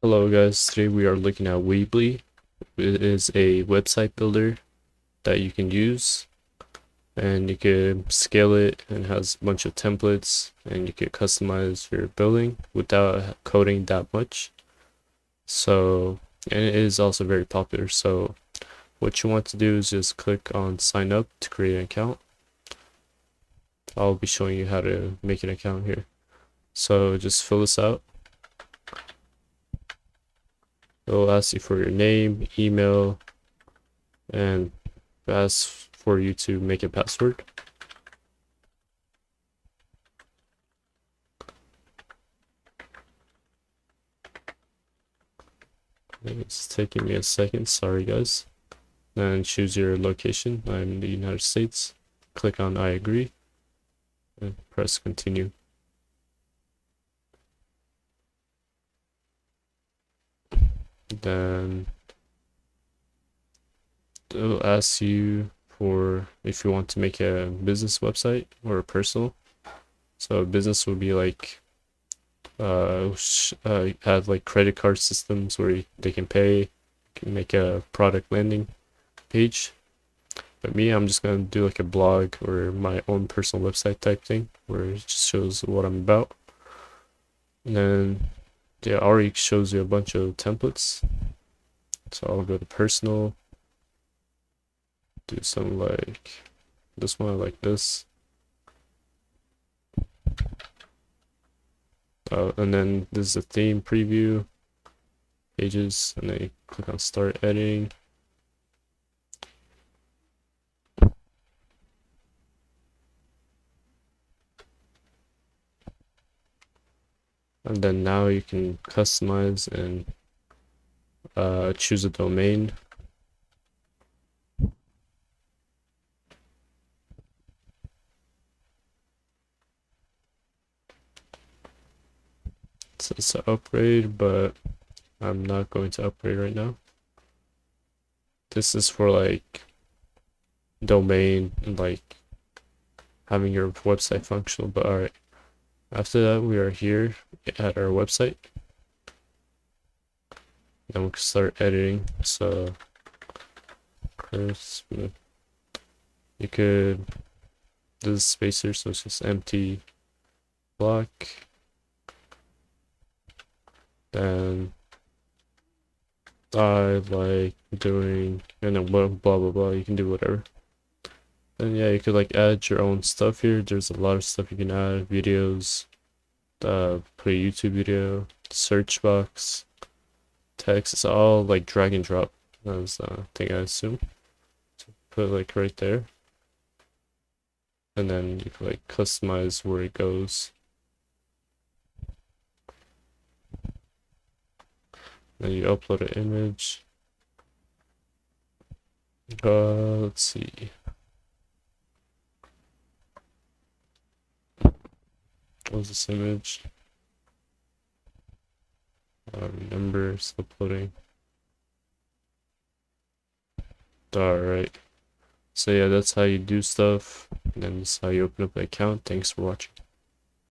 Hello guys, today we are looking at Weebly. It is a website builder that you can use and you can scale it, and has a bunch of templates and you can customize your building without coding that much. And it is also very popular. So what you want to do is just click on sign up to create an account. I'll be showing you how to make an account here. So just fill this out. It'll ask you for your name, email, and ask for you to make a password. It's taking me a second, sorry guys. Then choose your location. I'm in the United States. Click on I agree and press continue. Then it'll ask you for if you want to make a business website or a personal. So a business would be like have like credit card systems where they can pay, can make a product landing page. But me, I'm just gonna do like a blog or my own personal website type thing where it just shows what I'm about. And then yeah, it already shows you a bunch of templates. So I'll go to personal, do something like this one, like this. And then this is the theme preview pages, and then you click on start editing. And then now you can customize and choose a domain. It says to upgrade, but I'm not going to upgrade right now. This is for like domain and like having your website functional. But alright, after that we are here at our website. Then we can start editing. So first you could, this is spacer, so it's just empty block. Then I like doing, and then blah blah blah, you can do whatever. Then yeah, you could like add your own stuff here. There's a lot of stuff you can add, videos, put a YouTube video, search box, text. It's all like drag and drop. That's the thing I assume. So put it like right there, and then you can like customize where it goes. Then you upload an image. Let's see. What was this image? Remember, it's uploading. Alright. So yeah, that's how you do stuff. And then this is how you open up an account. Thanks for watching.